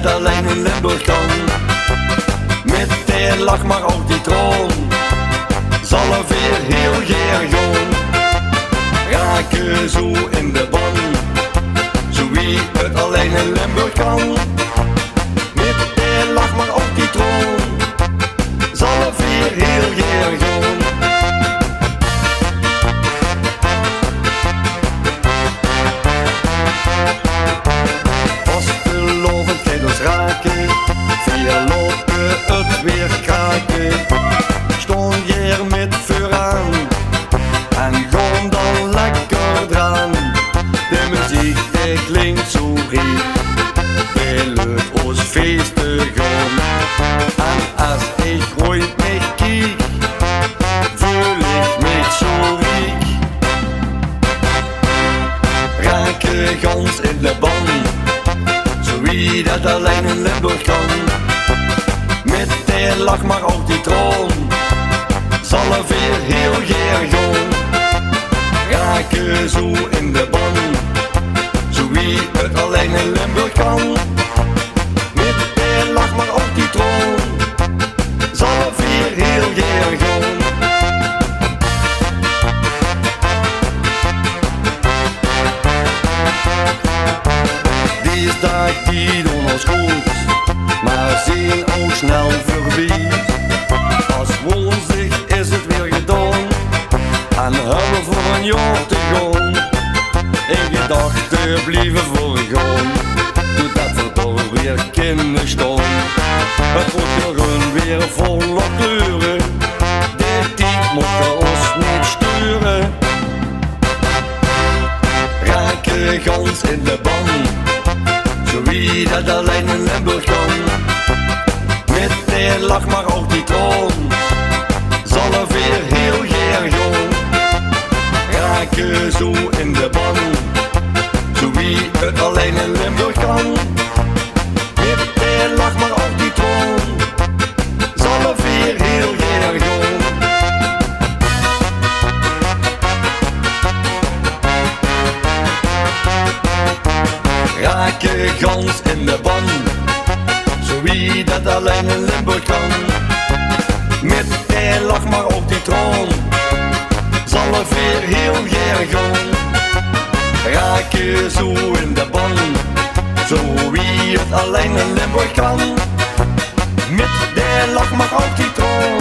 dat alleen in Limburg kan. Met de lach maar ook die troon, zal er weer heel gergoon. Raken zo in de ban, zo wie het alleen in Limburg kan. Met de lach maar ook die troon, zal er weer heel gergoon. Vastelovend kijk ons raken, vier lopen het weer kraken. Stond hier met vuur aan en gewoon dan lekker draan. De muziek die klinkt zo riek, wil het ons feesten gaan. En als ik ooit mee kijk, voel ik me zo riek. Raken gans in de ban, zo wie dat alleen in Limburg kan. Met de lach maar ook die troon, zal er weer heel gergoon. Raken zo in de ban, zo wie het alleen in Limburg kan. Met de lach maar ook die troon, zal er weer heel gergoon. Deze dag die doen ons goed, maar zien ook snel voorbij. Als woensdag is het weer gedaan en hebben voor een jaar te gaan. In gedachten blijven voorgaan, doet dat voor weer kunnen staan. Het wordt gewoon weer volle kleuren, de tijd moet ons niet sturen. Raken gans in de ban, zo wie dat alleen in Limburg kan. Met de lach maar ook die troon, zal er weer heel gergoon. Raken zo in de ban, zo wie het alleen in Limburg kan. Met de lach maar ook die troon, zal er weer heel gergoon. Raken gans in de ban, zo wie dat alleen in Limburg kan. Met de lach maar op die troon, zal er weer heel gergoon. Raken zo in de ban, zo wie het alleen in Limburg kan. Met de lach maar op die troon,